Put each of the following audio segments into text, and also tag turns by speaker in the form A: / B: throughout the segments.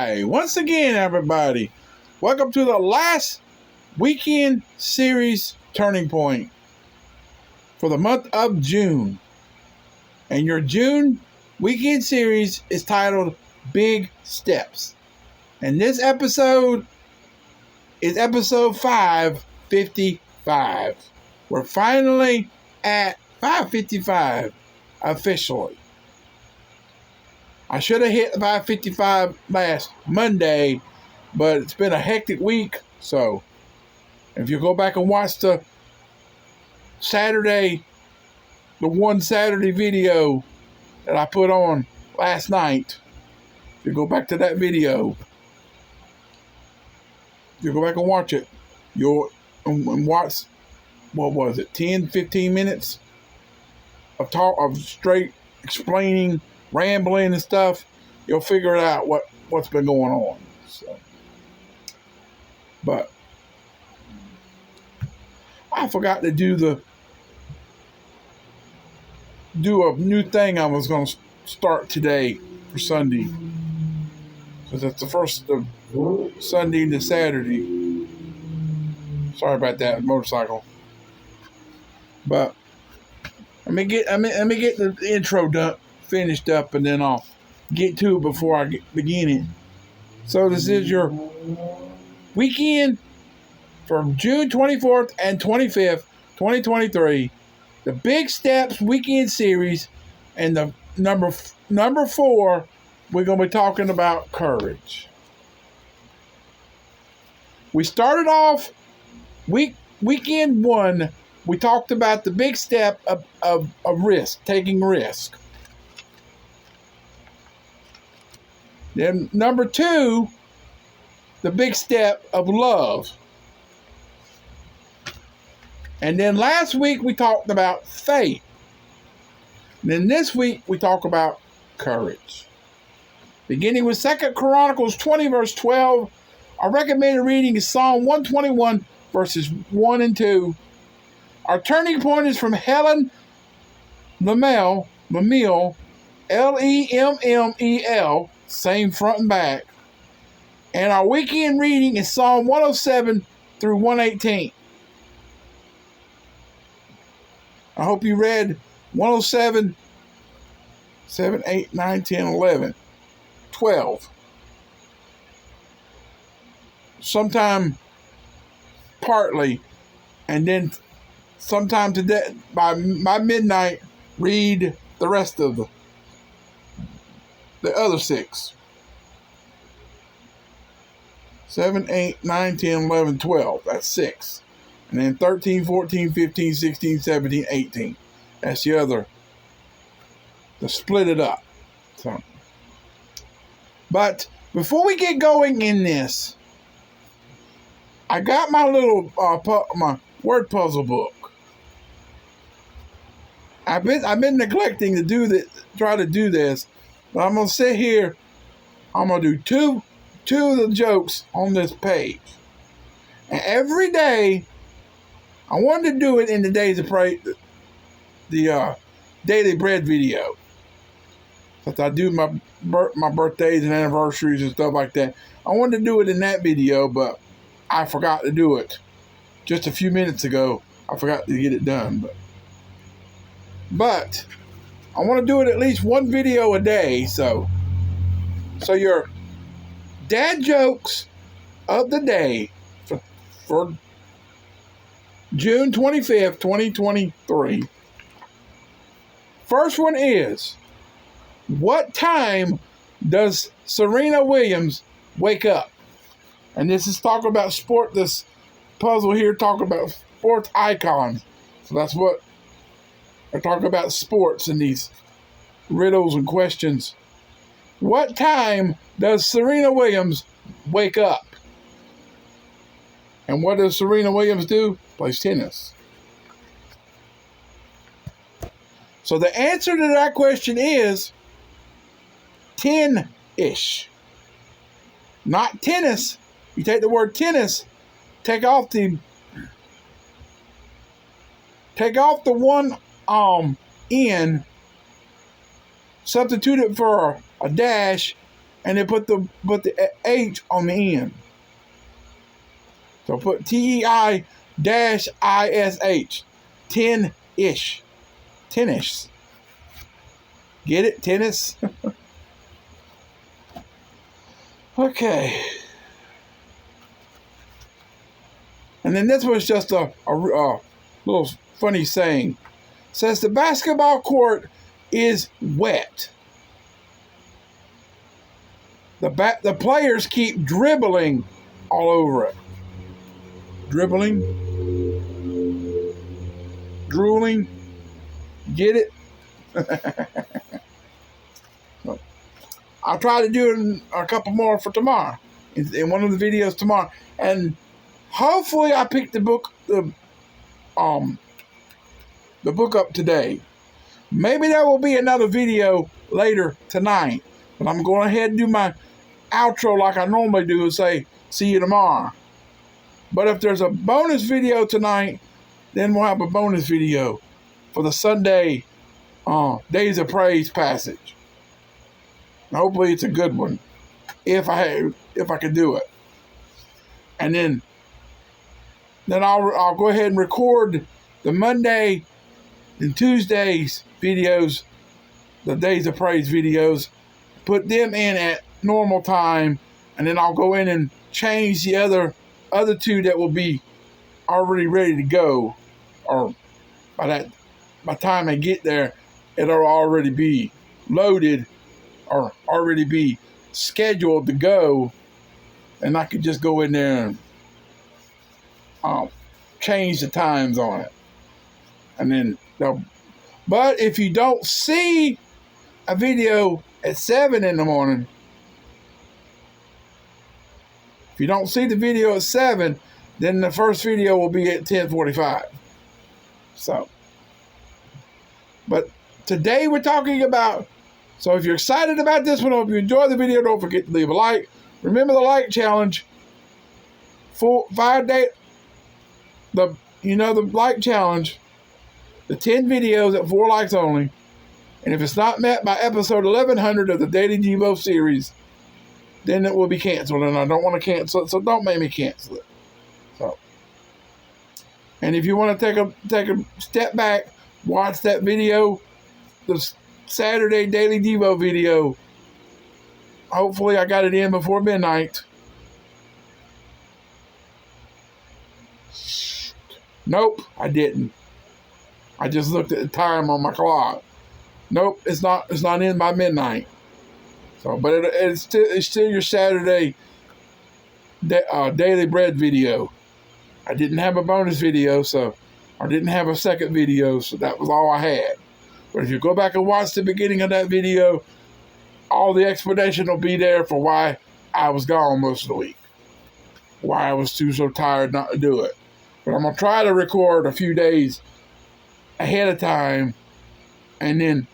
A: Hi, once again, everybody. Welcome to the last weekend series Turning Point for the month of June. And your June weekend series is titled Big Steps. And this episode is episode 555. We're finally at 555 officially. I should have hit 555 last Monday, but it's been a hectic week. So if you go back and watch the one Saturday video that I put on last night, if you go back to that video, if you go back and watch it, you'll watch, what was it, 10, 15 minutes of straight explaining, rambling and stuff. You'll figure it out what's been going on. So, but I forgot to do a new thing I was going to start today for Sunday, because it's the first of Sunday to Saturday. Sorry about that, motorcycle. But let me get the intro done, finished up, and then I'll get to it before I begin it. So this is your weekend from June 24th and 25th, 2023. The Big Steps weekend series, and the number 4, we're going to be talking about courage. We started off weekend 1. We talked about the big step of risk, taking risk. Then number 2, the big step of love. And then last week we talked about faith. And then this week we talk about courage. Beginning with 2 Chronicles 20 verse 12, our recommended reading is Psalm 121 verses 1 and 2. Our turning point is from Helen Lemel, Lemmel, same front and back. And our weekend reading is Psalm 107 through 118. I hope you read 107, 7, 8, 9, 10, 11, 12. Sometime partly, and then sometime today, by midnight, read the rest of the other 6. 7, 8, 9, 10, 11, 12. That's 6. And then 13, 14, 15, 16, 17, 18. That's the other. To split it up. So, but before we get going in this, I got my little my word puzzle book. I've been neglecting to try to do this, but I'm gonna sit here. I'm gonna do two of the jokes on this page, and every day I wanted to do it in the Days of Pray, the Daily Bread video. Since I do my birthdays and anniversaries and stuff like that, I wanted to do it in that video, but I forgot to do it just a few minutes ago. I forgot to get it done, but I want to do it at least one video a day. So your dad jokes of the day for June 25th, 2023. First one is, what time does Serena Williams wake up? And this is talking about sport. This puzzle here talking about sports icons. So that's what I talk about, sports in these riddles and questions. What time does Serena Williams wake up? And what does Serena Williams do? Plays tennis. So the answer to that question is 10-ish. Not tennis. You take the word tennis, take off the one N, substitute it for a dash, and then put the H on the end. So put TEI-ISH, 10-ish. Tennis. Get it? Tennis? Okay. And then this was just a little funny saying. It says the basketball court is wet. The players keep dribbling all over it. Dribbling. Drooling. Get it? I'll try to do a couple more for tomorrow. In one of the videos tomorrow. And hopefully I picked the book up today. Maybe there will be another video later tonight. But I'm going ahead and do my outro like I normally do and say, see you tomorrow. But if there's a bonus video tonight, then we'll have a bonus video for the Sunday Days of Praise passage. And hopefully it's a good one, if I can do it. And then I'll go ahead and record the Monday and Tuesdays videos, the Days of Praise videos, put them in at normal time, and then I'll go in and change the other two that will be already ready to go, or by the time I get there, it'll already be loaded or already be scheduled to go, and I could just go in there and change the times on it. And then but if you don't see a video at 7 in the morning, if you don't see the video at 7, then the first video will be at 10:45. So, but today we're talking about, so if you're excited about this one, or if you enjoyed the video, don't forget to leave a like. Remember the like challenge. 5 day, the like challenge, the 10 videos at 4 likes only. And if it's not met by episode 1100 of the Daily Devo series, then it will be canceled. And I don't want to cancel it, so don't make me cancel it. So, and if you want to take a step back, watch that video, the Saturday Daily Devo video. Hopefully I got it in before midnight. Nope, I didn't. I just looked at the time on my clock. Nope, it's not in by midnight. So, but it's still your Saturday Daily Bread video. I didn't have a bonus video, so I didn't have a second video, so that was all I had. But if you go back and watch the beginning of that video, all the explanation will be there for why I was gone most of the week. Why I was so tired not to do it. But I'm going to try to record a few days ahead of time, and then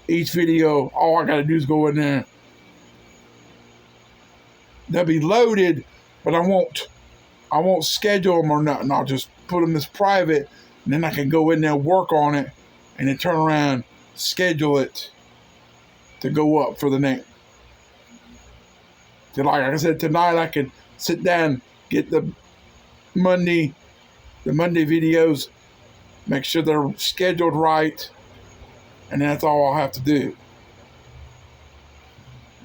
A: each video, all I got to do is go in there. They'll be loaded, but I won't schedule them or nothing. I'll just put them as private, and then I can go in there, work on it, and then turn around, schedule it to go up for the next. So like I said, tonight I can sit down, get the Monday videos, make sure they're scheduled right, and that's all I'll have to do.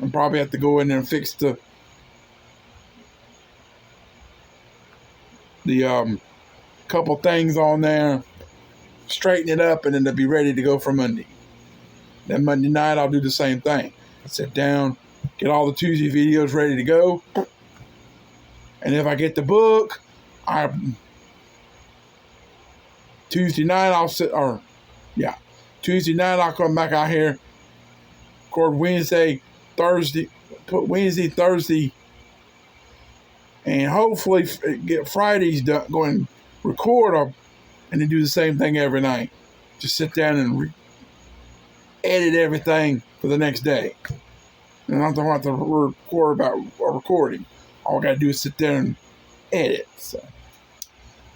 A: And probably have to go in there and fix the couple things on there, straighten it up, and then they'll be ready to go for Monday. Then Monday night I'll do the same thing. I sit down, get all the Tuesday videos ready to go, and if I get the book, Tuesday night I'll come back out here, record Wednesday, Thursday, and hopefully get Fridays done, go and record them, and then do the same thing every night. Just sit down and edit everything for the next day. And I don't have to record about recording. All I got to do is sit there and edit. So.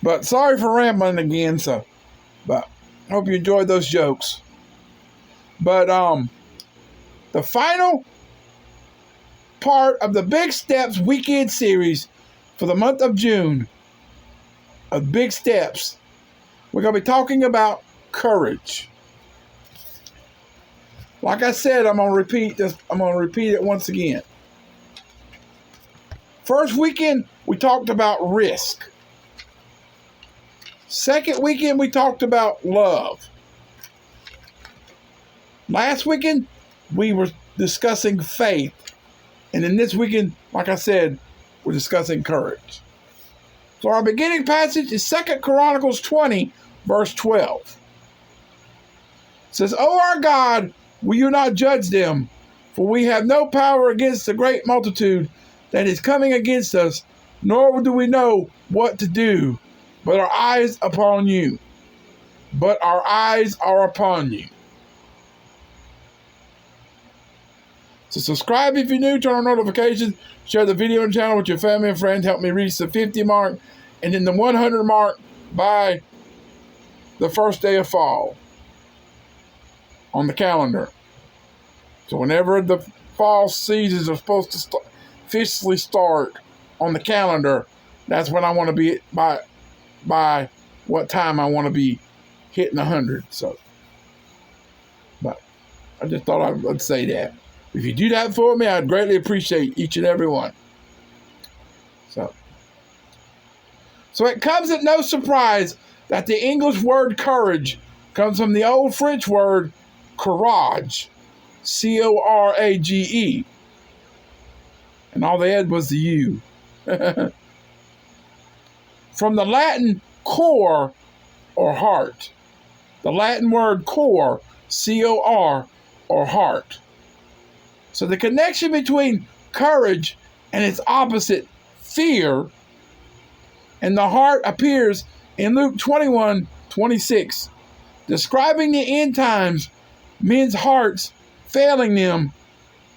A: But sorry for rambling again. But hope you enjoyed those jokes. But the final part of the Big Steps weekend series for the month of June of Big Steps. We're going to be talking about courage. Like I said, I'm going to repeat this. I'm going to repeat it once again. First weekend, we talked about risk. Second weekend, we talked about love. Last weekend, we were discussing faith. And in this weekend, like I said, we're discussing courage. So our beginning passage is 2 Chronicles 20, verse 12. It says, O our God, will you not judge them? For we have no power against the great multitude that is coming against us, nor do we know what to do, but our eyes upon you. But our eyes are upon you. So subscribe if you're new, turn on notifications, share the video and channel with your family and friends, help me reach the 50 mark, and then the 100 mark by the first day of fall on the calendar. So whenever the fall seasons are supposed to officially start on the calendar, that's when I want to be by what time I want to be hitting 100. So, but I just thought I would say that. If you do that for me, I'd greatly appreciate each and every one. So it comes at no surprise that the English word courage comes from the old French word courage, C-O-R-A-G-E. And all they had was the U. From the Latin cor, or heart. The Latin word cor, C-O-R, or heart. So the connection between courage and its opposite, fear, and the heart appears in Luke 21:26, describing the end times, men's hearts failing them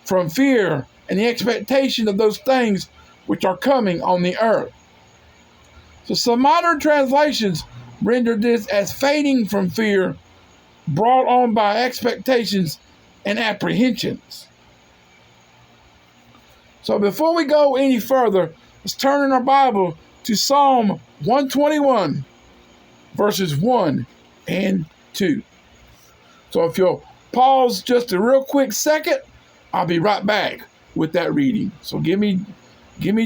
A: from fear and the expectation of those things which are coming on the earth. So some modern translations render this as fading from fear, brought on by expectations and apprehensions. So before we go any further, let's turn in our Bible to Psalm 121, verses 1 and 2. So if you'll pause just a real quick second, I'll be right back with that reading. So give me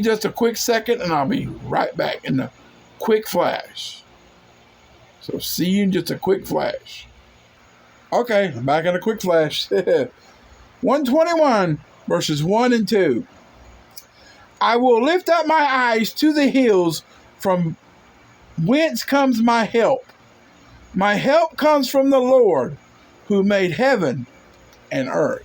A: just a quick second and I'll be right back in the quick flash. So see you in just a quick flash. Okay, I'm back in a quick flash. 121, verses 1 and 2. I will lift up my eyes to the hills, from whence comes my help. My help comes from the Lord, who made heaven and earth.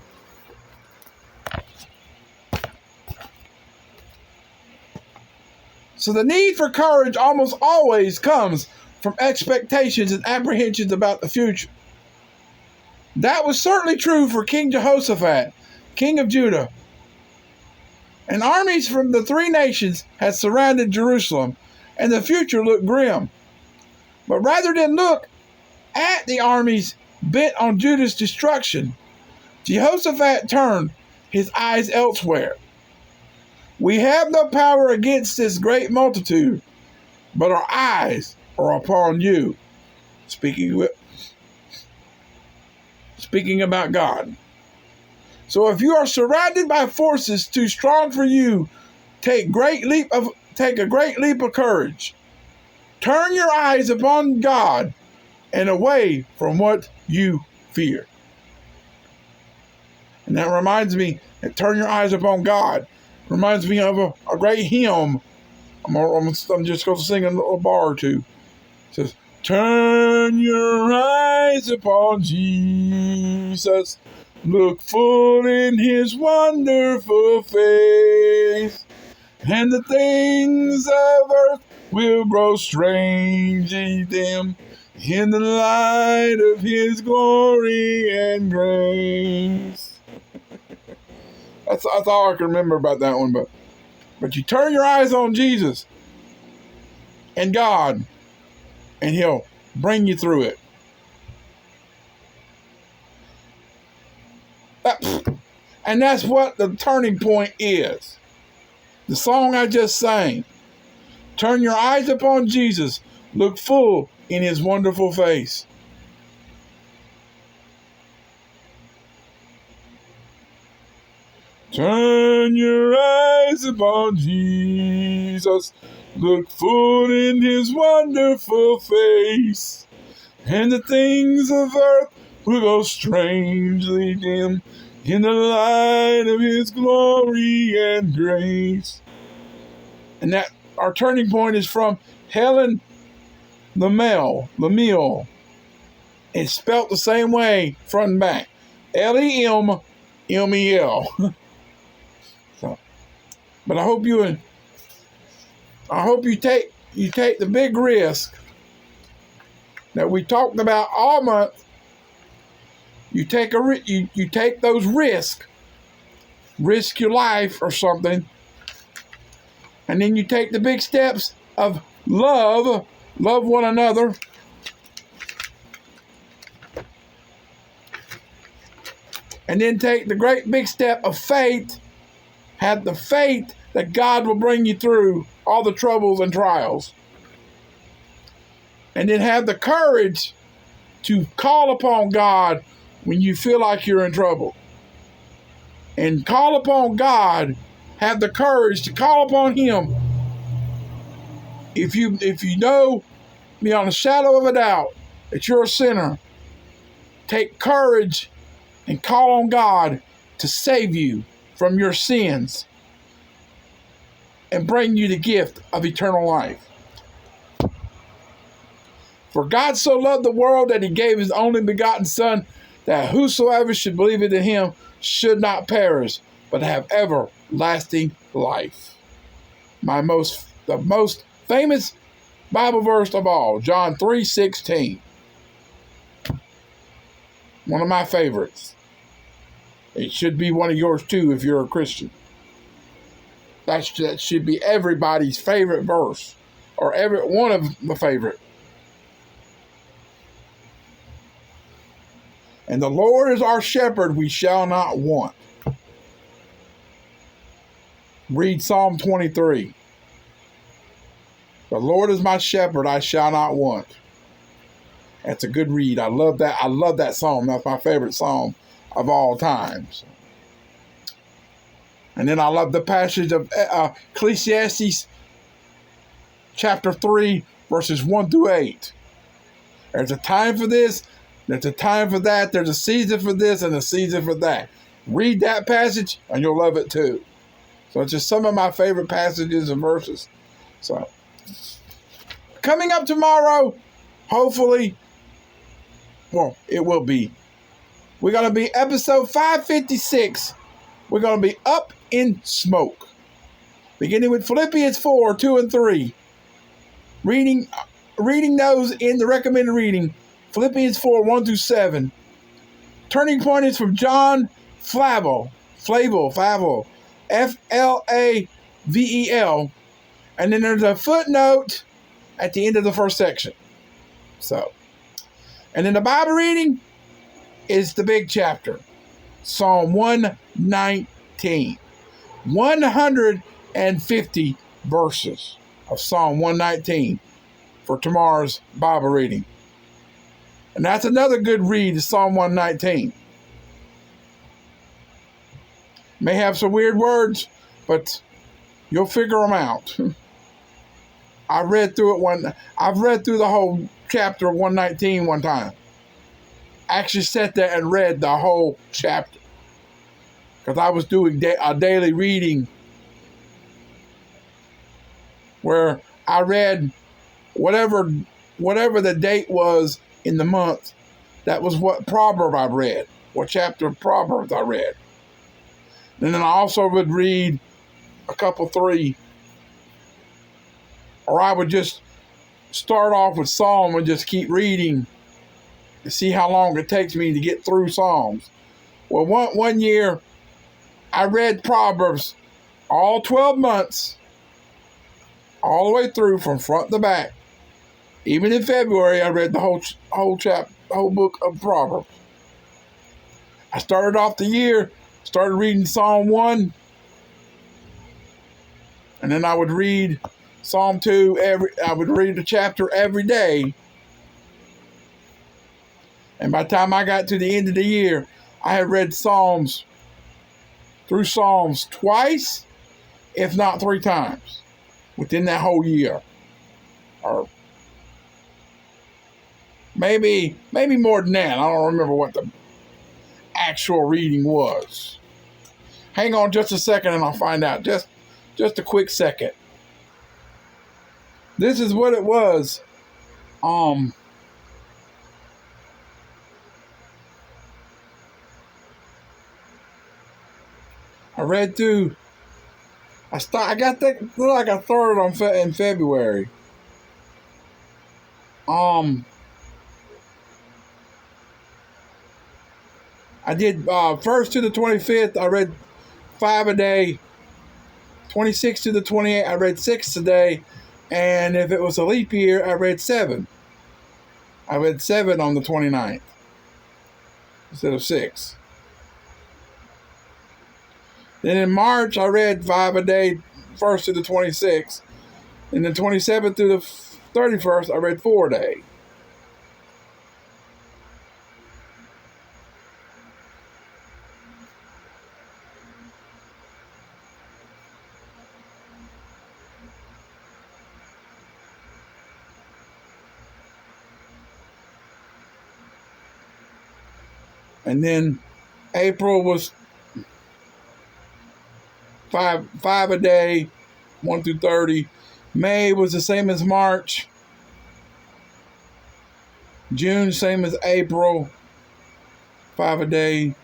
A: So the need for courage almost always comes from expectations and apprehensions about the future. That was certainly true for King Jehoshaphat, king of Judah. And armies from the three nations had surrounded Jerusalem, and the future looked grim. But rather than look at the armies bent on Judah's destruction, Jehoshaphat turned his eyes elsewhere. We have no power against this great multitude, but our eyes are upon you. Speaking about God. So if you are surrounded by forces too strong for you, take a great leap of courage. Turn your eyes upon God and away from what you fear. And that reminds me that turn your eyes upon God. Reminds me of a great hymn. I'm just going to sing a little bar or two. It says, turn your eyes upon Jesus. Look full in his wonderful face, and the things of earth will grow strangely dim in the light of his glory and grace. That's all I can remember about that one. But you turn your eyes on Jesus and God, and he'll bring you through it. And that's what the turning point is. The song I just sang. Turn your eyes upon Jesus. Look full in his wonderful face. Turn your eyes upon Jesus. Look full in his wonderful face. And the things of earth will go strangely dim in the light of his glory and grace. And that our turning point is from Helen Lemel. It's spelt the same way, front and back. Lemel. So, but I hope you take the big risk that we talked about all month. You take those risks, risk your life or something, and then you take the big steps of love one another, and then take the great big step of faith. Have the faith that God will bring you through all the troubles and trials. And then have the courage to call upon God when you feel like you're in trouble. And call upon God. Have the courage to call upon him. If you know beyond a shadow of a doubt that you're a sinner, take courage and call on God to save you from your sins and bring you the gift of eternal life. For God so loved the world that he gave his only begotten Son, that whosoever should believe in him should not perish, but have everlasting life. The most famous Bible verse of all, John 3:16. One of my favorites. It should be one of yours too if you're a Christian. That should be everybody's favorite verse, or every one of the favorite. And the Lord is our shepherd, we shall not want. Read Psalm 23. The Lord is my shepherd, I shall not want. That's a good read. I love that. I love that psalm. That's my favorite psalm of all times. And then I love the passage of Ecclesiastes chapter 3, verses 1 through 8. There's a time for this. There's a time for that. There's a season for this and a season for that. Read that passage and you'll love it too. So it's just some of my favorite passages and verses. So coming up tomorrow, hopefully, well, it will be. We're going to be episode 556. We're going to be up in smoke. Beginning with Philippians 4, 2 and 3. Reading those in the recommended reading. Philippians 4, 1 through 7. Turning Point is from John Flavel. Flavel. Flavel. And then there's a footnote at the end of the first section. So, and then the Bible reading is the big chapter. Psalm 119. 150 verses of Psalm 119 for tomorrow's Bible reading. And that's another good read, is Psalm 119. May have some weird words, but you'll figure them out. I've read through the whole chapter of 119 one time. I actually sat there and read the whole chapter. Because I was doing a daily reading where I read whatever the date was in the month. That was what proverb I read, what chapter of Proverbs I read. And then I also would read a couple, 3. Or I would just start off with Psalm and just keep reading to see how long it takes me to get through Psalms. Well, one year, I read Proverbs all 12 months, all the way through from front to back. Even in February, I read the whole book of Proverbs. I started off the year Started reading Psalm 1, and then I would read Psalm 2 I would read a chapter every day. And by the time I got to the end of the year, I had read Psalms twice, if not 3 times, within that whole year. Or maybe more than that. I don't remember what the actual reading was. Hang on just a second and I'll find out. Just a quick second. This is what it was. I read through. I got that like a third in February. I did 1st to the 25th. I read 5 a day. 26th to the 28th, I read 6 a day. And if it was a leap year, I read 7. I read 7 on the 29th instead of 6. Then in March, I read 5 a day, 1st to the 26th. And then 27th through the 31st, I read 4 a day. And then April was 5 a day, 1 through 30. May was the same as March. June, same as April, 5 a day.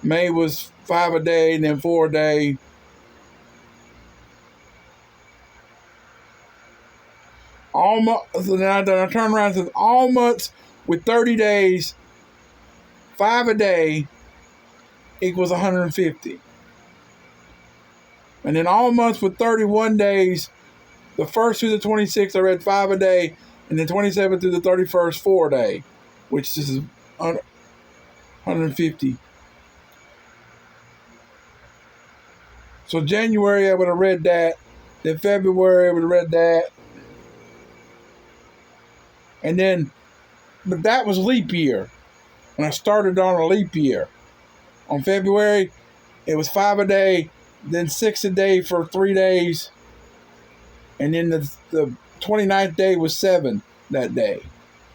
A: May was 5 a day, and then 4 a day. So then I turn around and says all months with 30 days, 5 a day equals 150. And then all months with 31 days, the 1st through the 26th, I read 5 a day, and then 27th through the 31st, 4 a day, which is 150. So January, I would have read that. Then February, I would have read that. And then, but that was leap year. When I started on a leap year. On February, it was 5 a day, then 6 a day for 3 days. And then the 29th day was 7 that day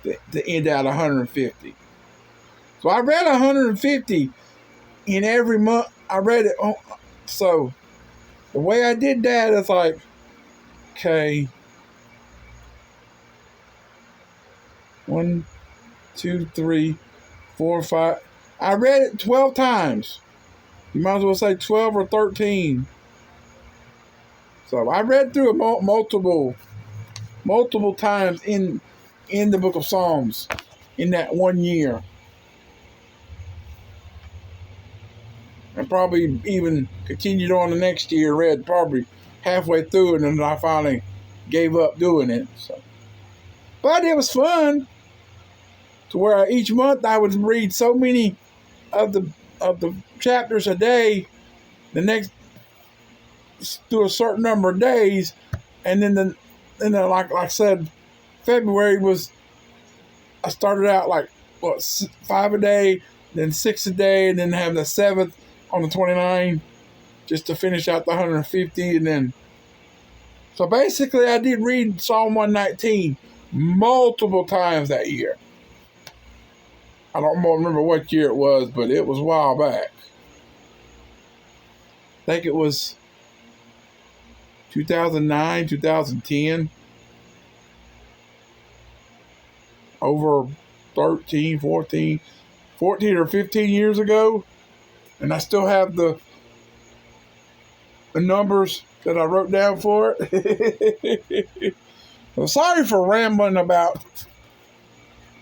A: to end out 150. So I read 150 in every month. I read it. So the way I did that is like, okay, 1, 2, 3, 4, 5. I read it 12 times. You might as well say 12 or 13. So I read through it multiple times in the book of Psalms in that 1 year. And probably even continued on the next year, read probably halfway through it, and then I finally gave up doing it. So, but it was fun. To where each month I would read so many of the chapters a day, the next through a certain number of days, and then like I said, February was I started out like 5 a day, then 6 a day, and then have the 7th on the 29th just to finish out the 150, and then so basically I did read Psalm 119 multiple times that year. I don't remember what year it was, but it was a while back. I think it was 2009, 2010. Over 14 or 15 years ago. And I still have the numbers that I wrote down for it. I'm sorry for rambling about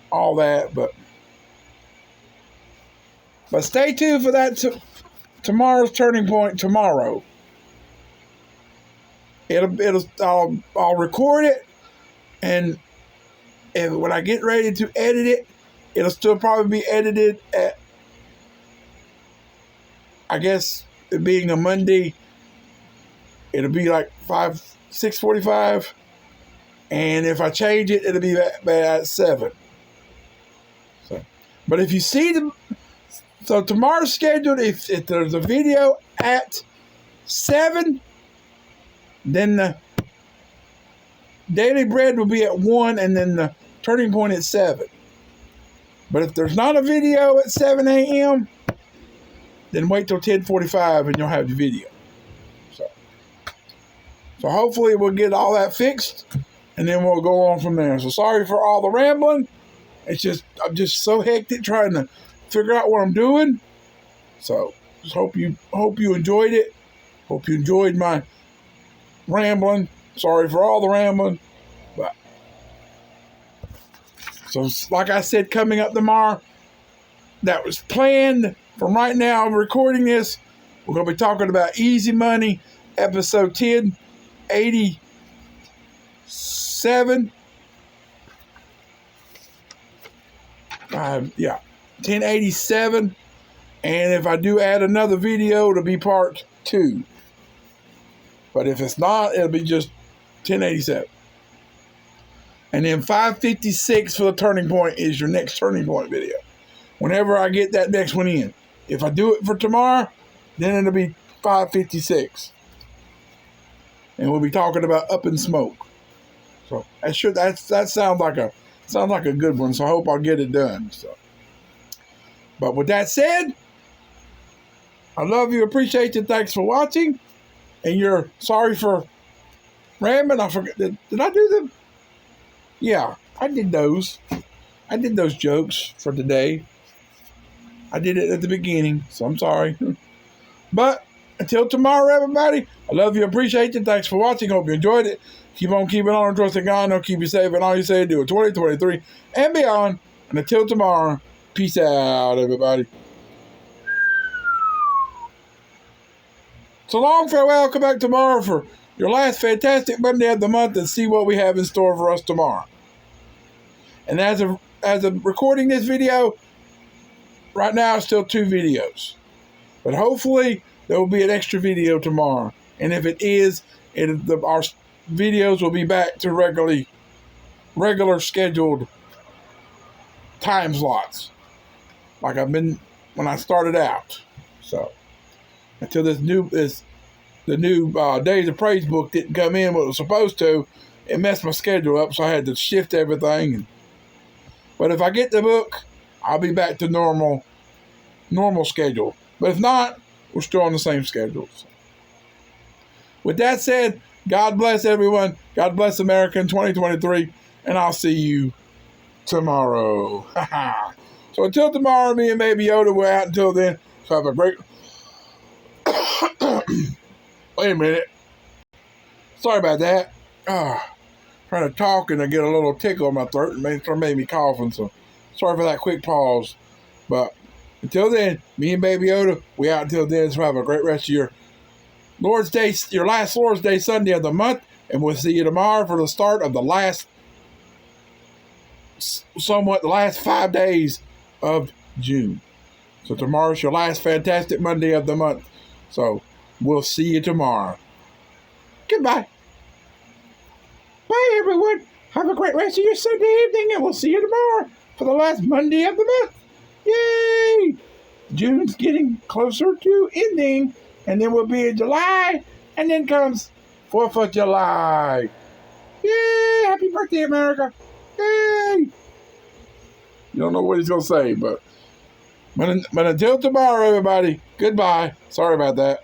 A: all that, but stay tuned for that tomorrow's Turning Point tomorrow. I'll record it, and when I get ready to edit it, it'll still probably be edited at I guess it being a Monday, it'll be like 6:45. And if I change it, it'll be at 7. So, but if you see so tomorrow's scheduled, if there's a video at 7, then the Daily Bread will be at 1, and then the Turning Point at 7. But if there's not a video at 7 a.m., then wait till 10:45 and you'll have the video. So hopefully we'll get all that fixed, and then we'll go on from there. So sorry for all the rambling. I'm just so hectic trying to figure out what I'm doing. So just hope you enjoyed it. Hope you enjoyed my rambling. Sorry for all the rambling. But so like I said, coming up tomorrow, that was planned. From right now, I'm recording this. We're going to be talking about Easy Money, episode 1087. 1087. And if I do add another video, it'll be part 2. But if it's not, it'll be just 1087. And then 556 for the Turning Point is your next Turning Point video. Whenever I get that next one in. If I do it for tomorrow, then it'll be 556. And we'll be talking about Up in Smoke. So that sounds like a good one. So I hope I'll get it done. So, but with that said, I love you, appreciate you, thanks for watching. And you're sorry for rambling. I forget, did I do them? Yeah, I did those. I did those jokes for today. I did it at the beginning, so I'm sorry. But until tomorrow, everybody, I love you, appreciate you, thanks for watching. Hope you enjoyed it. Keep on keeping on and trusting God. He'll keep you safe, and all you say do it 2023 and beyond. And until tomorrow, peace out, everybody. So long, farewell. Come back tomorrow for your last fantastic Monday of the month and see what we have in store for us tomorrow. And as of recording this video, right now it's still 2 videos. But hopefully there will be an extra video tomorrow. And if it is, our videos will be back to regular scheduled time slots. Like I've been when I started out. So until the new Days of Praise book didn't come in what it was supposed to, it messed my schedule up, so I had to shift everything. But if I get the book, I'll be back to normal schedule. But if not, we're still on the same schedule. So, with that said, God bless everyone. God bless America in 2023. And I'll see you tomorrow. So until tomorrow, me and Baby Yoda, we're out until then. So have a great... Wait a minute. Sorry about that. Trying to talk and I get a little tickle in my throat and made me coughing. So sorry for that quick pause. But until then, me and Baby Yoda, we out until then. So have a great rest of your Lord's Day, your last Lord's Day Sunday of the month. And we'll see you tomorrow for the start of the last 5 days of June. So tomorrow's your last fantastic Monday of the month. So we'll see you tomorrow. Goodbye. Bye, everyone. Have a great rest of your Sunday evening, and we'll see you tomorrow for the last Monday of the month. Yay! June's getting closer to ending, and then we'll be in July, and then comes 4th of July. Yay! Happy birthday, America. Yay! You don't know what he's going to say, but until tomorrow, everybody, goodbye. Sorry about that.